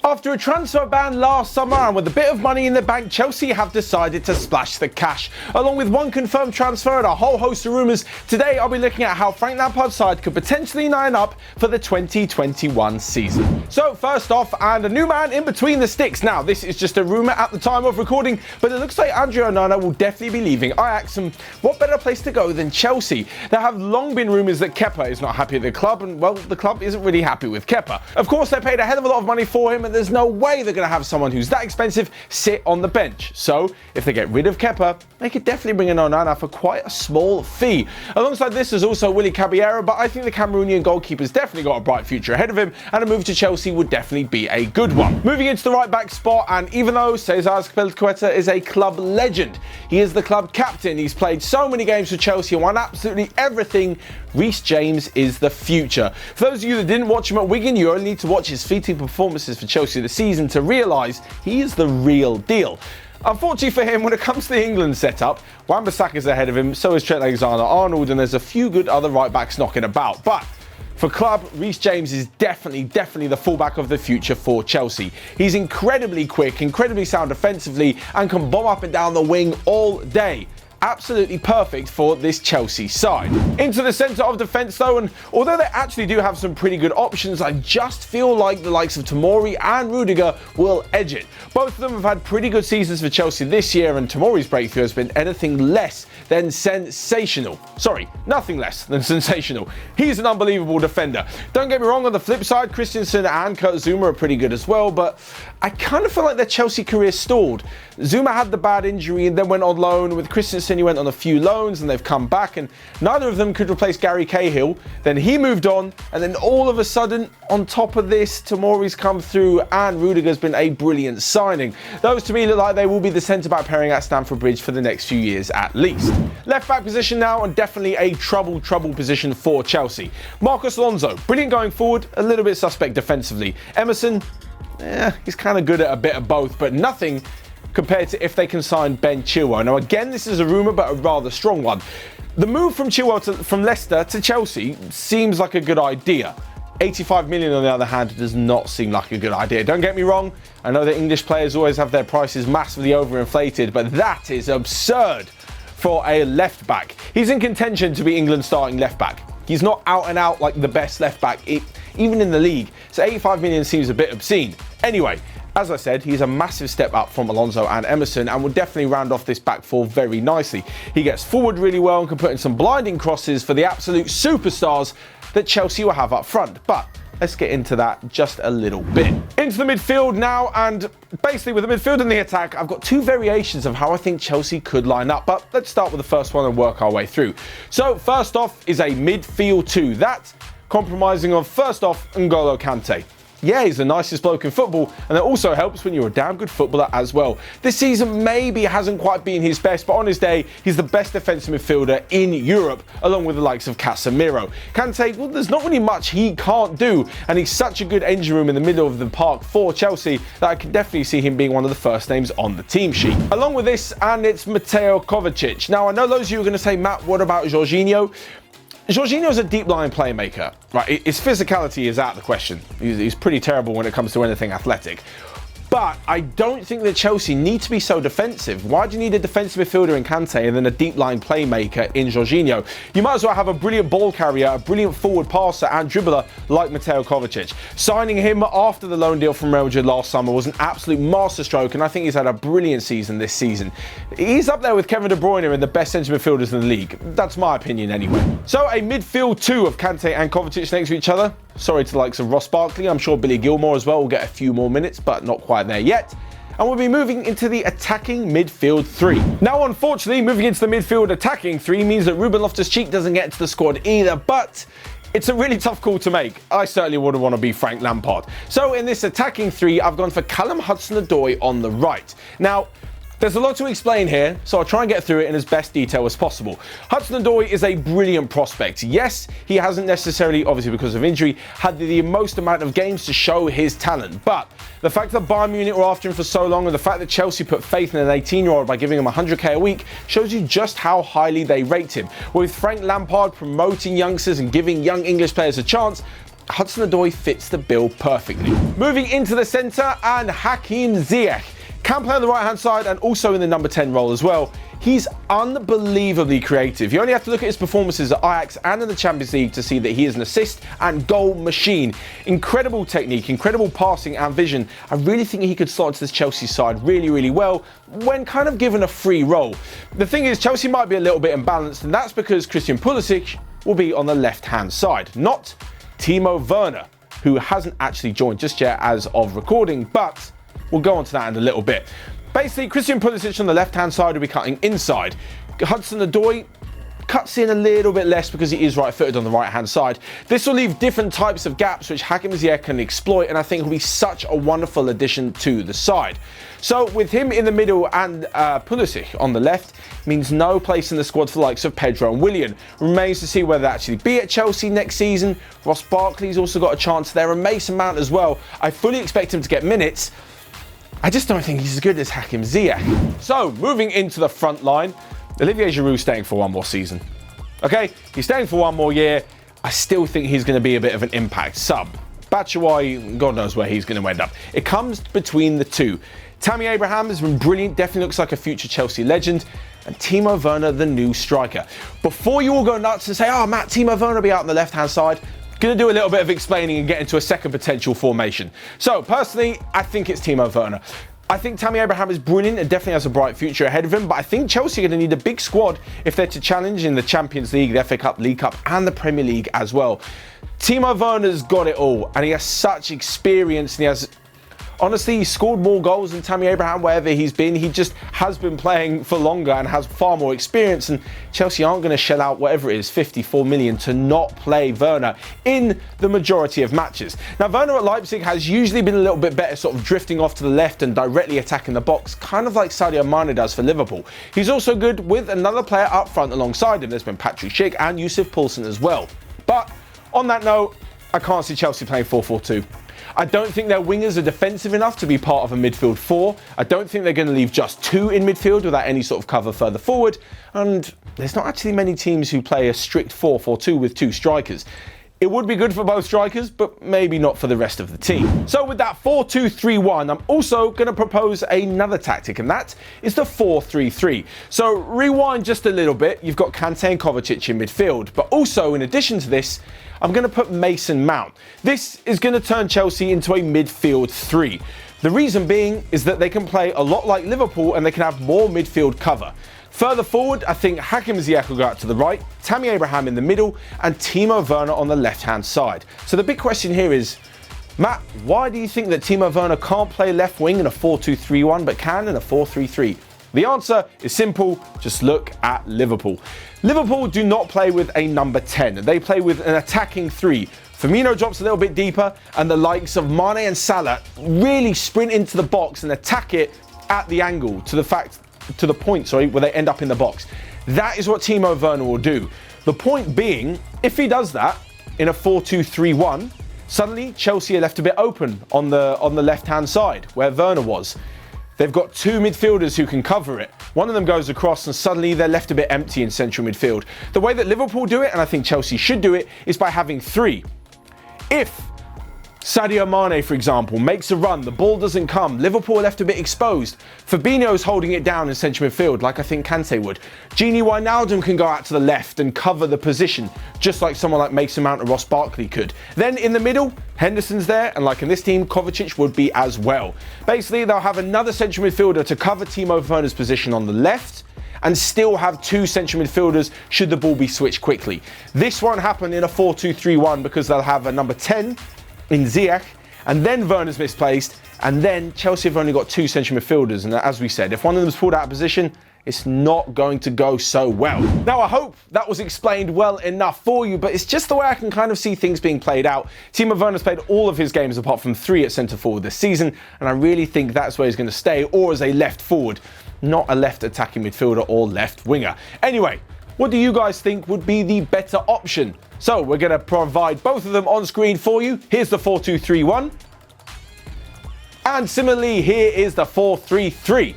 After a transfer ban last summer and with a bit of money in the bank, Chelsea have decided to splash the cash. Along with one confirmed transfer and a whole host of rumours, today I'll be looking at how Frank Lampard's side could potentially line up for the 2021 season. So first off, and a new man in between the sticks. Now, this is just a rumour at the time of recording, but it looks like Andre Onana will definitely be leaving Ajax, and what better place to go than Chelsea? There have long been rumours that Kepa is not happy at the club, and well, the club isn't really happy with Kepa. Of course, they paid a hell of a lot of money for him, and there's no way they're going to have someone who's that expensive sit on the bench. So if they get rid of Kepa, they could definitely bring in Onana for quite a small fee. Alongside this is also Willy Caballero, but I think the Cameroonian goalkeeper's definitely got a bright future ahead of him, and a move to Chelsea would definitely be a good one. Moving into the right back spot, and even though Cesar Azpilicueta is a club legend, he is the club captain. He's played so many games for Chelsea and won absolutely everything. Reece James is the future. For those of you that didn't watch him at Wigan, you only need to watch his fleeting performances for Chelsea this season to realise he is the real deal. Unfortunately for him, when it comes to the England setup, Wan-Bissaka's ahead of him, so is Trent Alexander-Arnold, and there's a few good other right backs knocking about. But for club, Reece James is definitely the fullback of the future for Chelsea. He's incredibly quick, incredibly sound defensively, and can bomb up and down the wing all day. Absolutely perfect for this Chelsea side. Into the centre of defence though, and although they actually do have some pretty good options, I just feel like the likes of Tomori and Rudiger will edge it. Both of them have had pretty good seasons for Chelsea this year, and Tomori's breakthrough has been anything less than sensational. Sorry, nothing less than sensational. He's an unbelievable defender. Don't get me wrong, on the flip side, Christensen and Kurt Zouma are pretty good as well, but I kind of feel like their Chelsea career stalled. Zouma had the bad injury and then went on loan. With Christensen, he went on a few loans and they've come back, and neither of them could replace Gary Cahill. Then he moved on, and then all of a sudden, on top of this, Tomori's come through and Rudiger's been a brilliant signing. Those to me look like they will be the centre-back pairing at Stamford Bridge for the next few years at least. Left-back position now, and definitely a trouble position for Chelsea. Marcos Alonso, brilliant going forward, a little bit suspect defensively. Emerson, he's kind of good at a bit of both, but nothing compared to if they can sign Ben Chilwell. Now again, this is a rumour, but a rather strong one. The move from Chilwell from Leicester to Chelsea seems like a good idea. 85 million on the other hand does not seem like a good idea. Don't get me wrong, I know that English players always have their prices massively overinflated, but that is absurd for a left back. He's in contention to be England's starting left back. He's not out and out like the best left back, even in the league. So 85 million seems a bit obscene. Anyway, as I said, he's a massive step up from Alonso and Emerson, and will definitely round off this back four very nicely. He gets forward really well and can put in some blinding crosses for the absolute superstars that Chelsea will have up front. But let's get into that just a little bit. Into the midfield now, and basically with the midfield and the attack, I've got two variations of how I think Chelsea could line up, but let's start with the first one and work our way through. So first off is a midfield two. That's compromising of, first off, N'Golo Kante. Yeah, he's the nicest bloke in football, and it also helps when you're a damn good footballer as well. This season maybe hasn't quite been his best, but on his day, he's the best defensive midfielder in Europe, along with the likes of Casemiro. Kante, well, there's not really much he can't do, and he's such a good engine room in the middle of the park for Chelsea that I can definitely see him being one of the first names on the team sheet. Along with this, and it's Matteo Kovacic. Now, I know those of you are going to say, Matt, what about Jorginho? Jorginho's a deep-line playmaker, right? His physicality is out of the question. He's pretty terrible when it comes to anything athletic. But I don't think that Chelsea need to be so defensive. Why do you need a defensive midfielder in Kante and then a deep-line playmaker in Jorginho? You might as well have a brilliant ball carrier, a brilliant forward passer and dribbler like Matteo Kovacic. Signing him after the loan deal from Real Madrid last summer was an absolute masterstroke, and I think he's had a brilliant season this season. He's up there with Kevin De Bruyne in the best centre midfielders in the league. That's my opinion anyway. So a midfield two of Kante and Kovacic next to each other. Sorry to the likes of Ross Barkley. I'm sure Billy Gilmore as well will get a few more minutes, but not quite there yet. And we'll be moving into the attacking midfield three. Now, unfortunately, moving into the midfield attacking three means that Ruben Loftus-Cheek doesn't get into the squad either, but it's a really tough call to make. I certainly wouldn't want to be Frank Lampard. So in this attacking three, I've gone for Calum Hudson-Odoi on the right. Now, there's a lot to explain here, so I'll try and get through it in as best detail as possible. Hudson-Odoi is a brilliant prospect. Yes, he hasn't necessarily, obviously because of injury, had the most amount of games to show his talent. But the fact that Bayern Munich were after him for so long, and the fact that Chelsea put faith in an 18-year-old by giving him 100k a week, shows you just how highly they rate him. With Frank Lampard promoting youngsters and giving young English players a chance, Hudson-Odoi fits the bill perfectly. Moving into the centre, and Hakim Ziyech can play on the right-hand side and also in the number 10 role as well. He's unbelievably creative. You only have to look at his performances at Ajax and in the Champions League to see that he is an assist and goal machine. Incredible technique, incredible passing and vision. I really think he could slot into this Chelsea side really, really well when kind of given a free role. The thing is, Chelsea might be a little bit imbalanced, and that's because Christian Pulisic will be on the left-hand side, not Timo Werner, who hasn't actually joined just yet as of recording, but we'll go on to that in a little bit. Basically, Christian Pulisic on the left-hand side will be cutting inside. Hudson-Odoi cuts in a little bit less because he is right-footed on the right-hand side. This will leave different types of gaps which Hakim Ziyech can exploit, and I think will be such a wonderful addition to the side. So with him in the middle and Pulisic on the left, means no place in the squad for the likes of Pedro and Willian. Remains to see whether they actually be at Chelsea next season. Ross Barkley's also got a chance there, and Mason Mount as well. I fully expect him to get minutes. I just don't think he's as good as Hakim Ziyech. So, moving into the front line, Olivier Giroud staying for one more season. Okay, he's staying for one more year. I still think he's going to be a bit of an impact sub. Batshuayi, God knows where he's going to end up. It comes between the two. Tammy Abraham has been brilliant, definitely looks like a future Chelsea legend. And Timo Werner, the new striker. Before you all go nuts and say, oh, Matt, Timo Werner will be out on the left-hand side, going to do a little bit of explaining and get into a second potential formation. So, personally, I think it's Timo Werner. I think Tammy Abraham is brilliant and definitely has a bright future ahead of him, but I think Chelsea are going to need a big squad if they're to challenge in the Champions League, the FA Cup, League Cup, and the Premier League as well. Timo Werner's got it all, and he has such experience, and he has... Honestly, he scored more goals than Tammy Abraham wherever he's been. He just has been playing for longer and has far more experience, and Chelsea aren't going to shell out whatever it is, 54 million to not play Werner in the majority of matches. Now, Werner at Leipzig has usually been a little bit better sort of drifting off to the left and directly attacking the box, kind of like Sadio Mane does for Liverpool. He's also good with another player up front alongside him. There's been Patrick Schick and Yusuf Poulsen as well. But on that note, I can't see Chelsea playing 4-4-2. I don't think their wingers are defensive enough to be part of a midfield four. I don't think they're going to leave just two in midfield without any sort of cover further forward. And there's not actually many teams who play a strict 4-4-2 with two strikers. It would be good for both strikers, but maybe not for the rest of the team. So with that 4-2-3-1, I'm also going to propose another tactic, and that is the 4-3-3. So rewind just a little bit. You've got Kante and Kovacic in midfield, but also in addition to this, I'm going to put Mason Mount. This is going to turn Chelsea into a midfield three. The reason being is that they can play a lot like Liverpool and they can have more midfield cover. Further forward, I think Hakim Ziyech will go out to the right, Tammy Abraham in the middle, and Timo Werner on the left-hand side. So the big question here is, Matt, why do you think that Timo Werner can't play left wing in a 4-2-3-1 but can in a 4-3-3? The answer is simple, just look at Liverpool. Liverpool do not play with a number 10, they play with an attacking three. Firmino drops a little bit deeper, and the likes of Mane and Salah really sprint into the box and attack it at the angle to the point where they end up in the box. That is what Timo Werner will do. The point being, if he does that in a 4-2-3-1, suddenly Chelsea are left a bit open on the left-hand side where Werner was. They've got two midfielders who can cover it. One of them goes across and suddenly they're left a bit empty in central midfield. The way that Liverpool do it, and I think Chelsea should do it, is by having three. If Sadio Mane, for example, makes a run, the ball doesn't come, Liverpool are left a bit exposed. Fabinho's holding it down in central midfield, like I think Kante would. Gini Wijnaldum can go out to the left and cover the position, just like someone like Mason Mount or Ross Barkley could. Then in the middle, Henderson's there, and like in this team, Kovacic would be as well. Basically, they'll have another central midfielder to cover Timo Werner's position on the left, and still have two central midfielders should the ball be switched quickly. This won't happen in a 4-2-3-1 because they'll have a number 10 in Ziyech, and then Werner's misplaced, and then Chelsea have only got two central midfielders, and as we said, if one of them's pulled out of position, it's not going to go so well. Now, I hope that was explained well enough for you, but it's just the way I can kind of see things being played out. Timo Werner's played all of his games apart from 3 at centre forward this season, and I really think that's where he's going to stay, or as a left forward, not a left attacking midfielder or left winger. Anyway, what do you guys think would be the better option? So we're going to provide both of them on screen for you. Here's the 4-2-3-1. And similarly, here is the 4-3-3.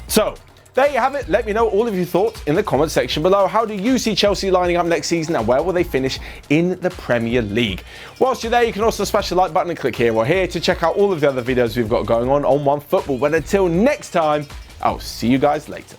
So there you have it. Let me know all of your thoughts in the comment section below. How do you see Chelsea lining up next season, and where will they finish in the Premier League? Whilst you're there, you can also smash the like button and click here or here to check out all of the other videos we've got going on OneFootball. But until next time, I'll see you guys later.